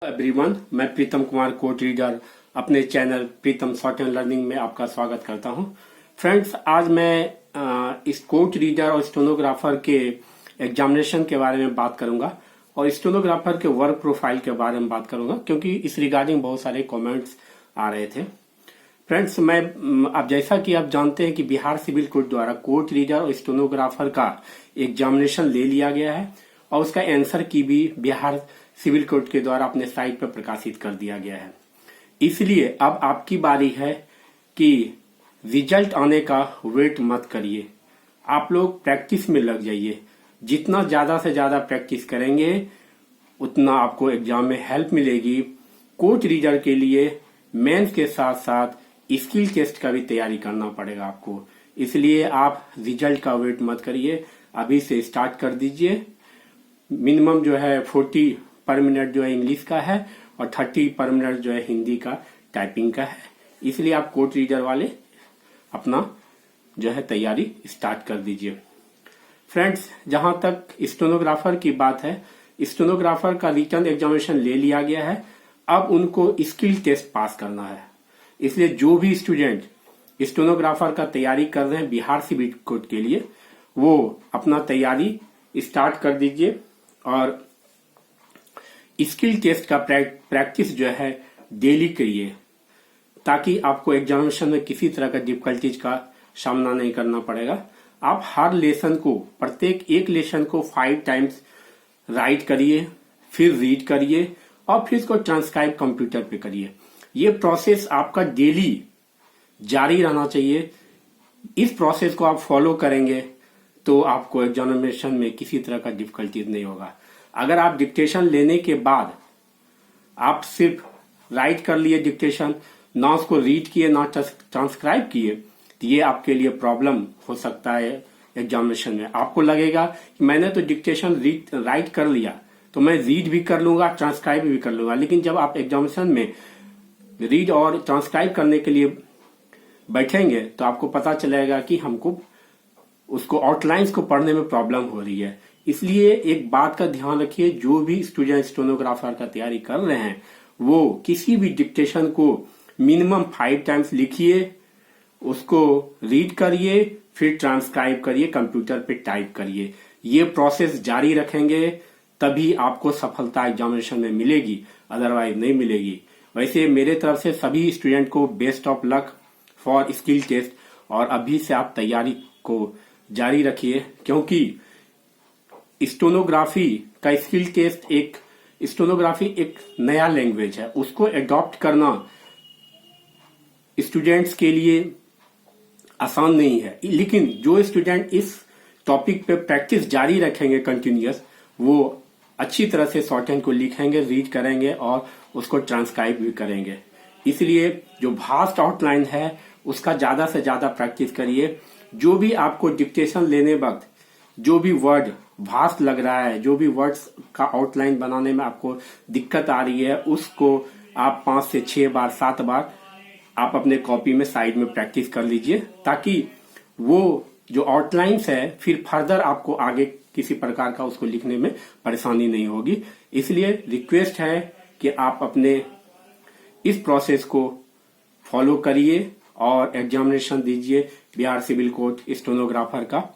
Everyone, मैं Pritam Kumar code reader अपने channel Pritam short and learning में आपका स्वागत करता हूं। फ्रेंड्स, आज मैं इस कोड रीडर और स्टेनोग्राफर के एग्जामिनेशन के बारे में बात करूंगा और स्टेनोग्राफर के वर्क प्रोफाइल के बारे में बात करूंगा, क्योंकि इस रिगार्डिंग बहुत सारे कमेंट्स आ रहे थे। फ्रेंड्स, मैं अब जैसा कि आप जानते हैं कि बिहार सिविल कोड द्वारा कोड रीडर और स्टेनोग्राफर का एग्जामिनेशन ले लिया गया है और उसका आंसर की भी बिहार सिविल कोड के द्वारा अपने साइट पर प्रकाशित कर दिया गया है। इसलिए अब आपकी बारी है कि रिजल्ट आने का वेट मत करिए, आप लोग प्रैक्टिस में लग जाइए। जितना ज्यादा से ज्यादा प्रैक्टिस करेंगे उतना आपको एग्जाम में हेल्प मिलेगी। कोड रीडर के लिए मेंस के साथ साथ स्किल टेस्ट का भी तैयारी करना पड़ेगा आपको। इसलिए आप रिजल्ट का वेट मत करिए, अभी से स्टार्ट कर दीजिए। मिनिमम जो है 40 पर मिनट जो है इंग्लिश का है और 30 पर मिनट जो है हिंदी का टाइपिंग का है। इसलिए आप कोड रीडर वाले अपना जो है तैयारी स्टार्ट कर दीजिए। फ्रेंड्स, जहां तक स्टेनोग्राफर की बात है, स्टेनोग्राफर का रिटन एग्जामिनेशन ले लिया गया है। अब उनको स्किल टेस्ट पास करना है। इसलिए जो भी स्टूडेंट स्टेनोग्राफर का तैयारी कर रहे हैं बिहार सिविल कोड के लिए, वो अपना तैयारी स्टार्ट कर दीजिए और स्किल टेस्ट का प्रैक्टिस जो है डेली करिए, ताकि आपको एग्जामिनेशन में किसी तरह का डिफिकल्टीज का सामना नहीं करना पड़ेगा। आप हर लेसन को, प्रत्येक एक लेसन को 5 टाइम्स राइट करिए, फिर रीड करिए और फिर इसको ट्रांसक्राइब कंप्यूटर पे करिए। ये प्रोसेस आपका डेली जारी रहना चाहिए। इस प्रोसेस को आप फॉलो करेंगे तो आपको एग्जामिनेशन में किसी तरह का डिफिकल्टीज नहीं होगा। अगर आप डिक्टेशन लेने के बाद आप सिर्फ राइट कर लिए डिक्टेशन, ना उसको रीड किए ना ट्रांसक्राइब किए, तो ये आपके लिए प्रॉब्लम हो सकता है एग्जामिनेशन में। आपको लगेगा कि मैंने तो डिक्टेशन राइट कर लिया तो मैं रीड भी कर लूंगा, ट्रांसक्राइब भी कर लूंगा। लेकिन जब आप एग्जामिनेशन में रीड और ट्रांसक्राइब करने के लिए बैठेंगे तो आपको पता चलेगा कि हमको उसको आउटलाइंस को पढ़ने में प्रॉब्लम हो रही है। इसलिए एक बात का ध्यान रखिए, जो भी स्टूडेंट स्टेनोग्राफर का तैयारी कर रहे हैं वो किसी भी डिक्टेशन को मिनिमम 5 टाइम्स लिखिए, उसको रीड करिए, फिर ट्रांसक्राइब करिए, कंप्यूटर पे टाइप करिए। ये प्रोसेस जारी रखेंगे तभी आपको सफलता एग्जामिनेशन में मिलेगी, अदरवाइज नहीं मिलेगी। वैसे मेरे तरफ से सभी स्टूडेंट को best of luck for skill test, और अभी से आप तैयारी को जारी रखिए, क्योंकि स्टेनोग्राफी का स्किल टेस्ट स्टेनोग्राफी एक नया लैंग्वेज है, उसको एडॉप्ट करना स्टूडेंट्स के लिए आसान नहीं है। लेकिन जो स्टूडेंट इस टॉपिक पे प्रैक्टिस जारी रखेंगे कंटिन्यूअस, वो अच्छी तरह से शॉर्ट हैंड को लिखेंगे, रीड करेंगे और उसको ट्रांसक्राइब भी करेंगे। इसलिए जो भास्ट आउटलाइन है उसका ज्यादा से ज्यादा प्रैक्टिस करिए। जो भी आपको डिक्टेशन लेने वक्त जो भी वर्ड भास्ट लग रहा है, जो भी वर्ड्स का आउटलाइन बनाने में आपको दिक्कत आ रही है, उसको आप 5 से 6 बार 7 बार आप अपने कॉपी में साइड में प्रैक्टिस कर लीजिए, ताकि वो जो आउटलाइंस है फिर फर्दर आपको आगे किसी प्रकार का उसको लिखने में परेशानी नहीं होगी। इसलिए रिक्वेस्ट है कि आप अपने इस प्रोसेस को फॉलो करिए और एग्जामिनेशन दीजिए बिहार सिविल कोड स्टेनोग्राफर का।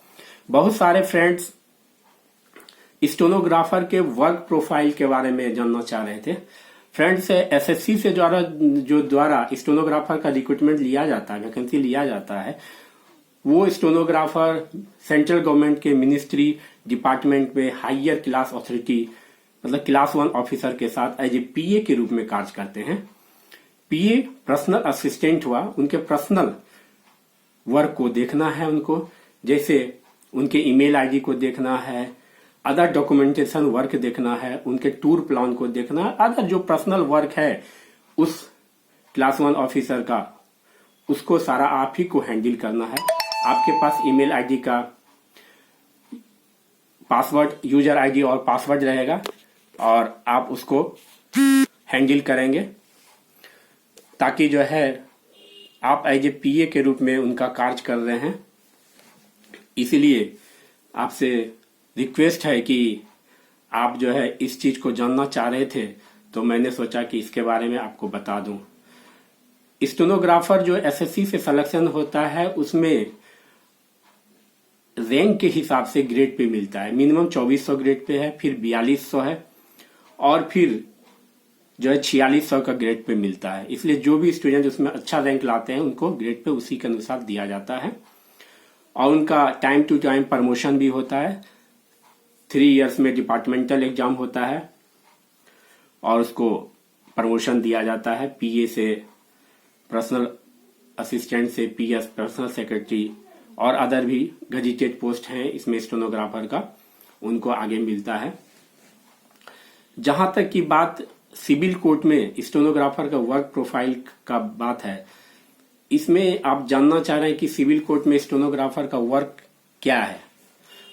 बहुत सारे फ्रेंड्स स्टेनोग्राफर के वर्क प्रोफाइल के बारे में जानना चाह रहे थे। फ्रेंड्स, एसएससी से द्वारा स्टेनोग्राफर का रिक्रूटमेंट लिया जाता है, वैकेंसी लिया जाता है, वो स्टेनोग्राफर सेंट्रल गवर्नमेंट के मिनिस्ट्री डिपार्टमेंट में हायर क्लास अथॉरिटी मतलब क्लास 1 ऑफिसर के साथ एज ए पीए के रूप में कार्य करते हैं। पीए पर्सनल असिस्टेंट हुआ, उनके पर्सनल वर्क को देखना है उनको, जैसे उनके ईमेल आईडी को देखना है, अदर डॉक्यूमेंटेशन वर्क देखना है, उनके टूर प्लान को देखना है, अदर जो पर्सनल वर्क है उस क्लास 1 ऑफिसर का, उसको सारा आप ही को हैंडल करना है। आपके पास ईमेल आईडी का पासवर्ड, यूजर आईडी और पासवर्ड रहेगा और आप उसको हैंडल करेंगे, ताकि जो है आप एज ए पीए के रूप में उनका कार्य कर रहे हैं। इसलिए आपसे रिक्वेस्ट है कि आप जो है इस चीज को जानना चाह रहे थे तो मैंने सोचा कि इसके बारे में आपको बता दूं। स्टेनोग्राफर जो एसएससी से सिलेक्शन होता है उसमें रैंक के हिसाब से ग्रेड पे मिलता है। मिनिमम 2400 ग्रेड पे है, फिर 4200 है और फिर जो है 4600 का ग्रेड पे मिलता है। इसलिए जो भी स्टूडेंट उसमें अच्छा रैंक लाते हैं उनको ग्रेड पे उसी के अनुसार दिया जाता है और उनका टाइम टू टाइम प्रमोशन भी होता है। 3 इयर्स में डिपार्टमेंटल एग्जाम होता है और उसको प्रमोशन दिया जाता है। पीए से पर्सनल असिस्टेंट से पीएस पर्सनल सेक्रेटरी और अदर भी गजेटेड पोस्ट हैं इसमें स्टेनोग्राफर का, उनको आगे मिलता है। जहां तक की बात सिविल कोर्ट में स्टेनोग्राफर का वर्क प्रोफाइल का बात है, इसमें आप जानना चाह रहे हैं कि सिविल कोर्ट में स्टेनोग्राफर का वर्क क्या है,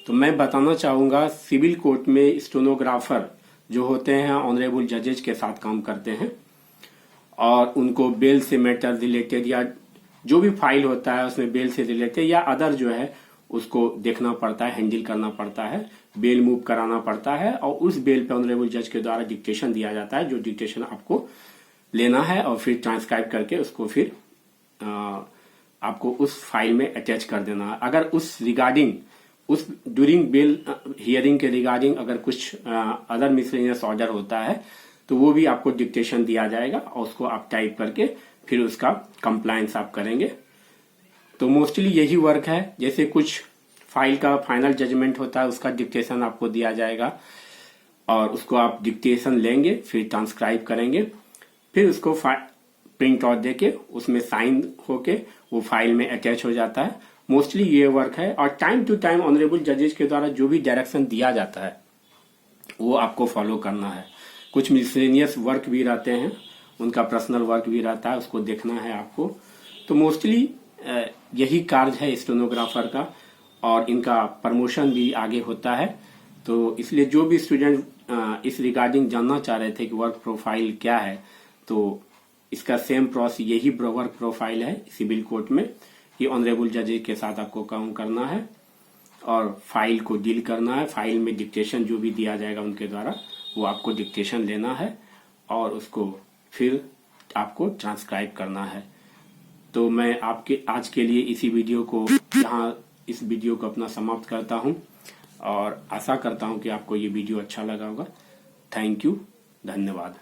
तो मैं बताना चाहूंगा सिविल कोर्ट में स्टेनोग्राफर जो होते हैं ऑनरेबल जजेज के साथ काम करते हैं और उनको बेल से मैटर रिलेटेड या जो भी फाइल होता है उसमें बेल से रिलेटेड या अदर जो है उसको देखना पड़ता है, हैंडल करना पड़ता है, बेल मूव कराना पड़ता है और उस बेल पे ऑनरेबल जज के द्वारा डिक्टेशन दिया जाता है, जो डिक्टेशन आपको लेना है और फिर ट्रांसक्राइब करके उसको फिर आपको उस फाइल में अटैच कर देना है। अगर उस रिगार्डिंग उस ड्यूरिंग बेल हियरिंग के रिगार्डिंग अगर कुछ अदर मिसलेनियस ऑर्डर होता है तो वो भी आपको डिक्टेशन दिया जाएगा और उसको आप टाइप करके फिर उसका कंप्लायंस आप करेंगे। तो मोस्टली यही वर्क है। जैसे कुछ फाइल का फाइनल जजमेंट होता है उसका डिक्टेशन आपको दिया जाएगा और उसको आप डिक्टेशन लेंगे, फिर ट्रांसक्राइब करेंगे, फिर उसको प्रिंट आउट देके उसमें साइन होके वो फाइल में अटैच हो जाता है। मोस्टली ये वर्क है और टाइम टू टाइम ऑनरेबल जजेस के द्वारा जो भी डायरेक्शन दिया जाता है वो आपको फॉलो करना है। कुछ मिसलेनियस वर्क भी रहते हैं, उनका पर्सनल वर्क भी रहता है, उसको देखना है आपको। तो मोस्टली यही कार्य है स्टेनोग्राफर का और इनका प्रमोशन भी आगे होता है। तो इसलिए जो भी स्टूडेंट इस रिगार्डिंग जानना चाह रहे थे कि वर्क प्रोफाइल क्या है, तो इसका सेम प्रोसेस यही वर्क प्रोफाइल है सिविल कोर्ट में कि ऑनरेबल जजेस के साथ आपको काम करना है और फाइल को डील करना है। फाइल में डिक्टेशन जो भी दिया जाएगा उनके द्वारा वो आपको डिक्टेशन लेना है और उसको फिर आपको ट्रांसक्राइब करना है। तो मैं आपके आज के लिए इसी वीडियो को यहाँ इस वीडियो को अपना समाप्त करता हूँ और आशा करता हूँ कि आपको ये वीडियो अच्छा लगा होगा। थैंक यू, धन्यवाद।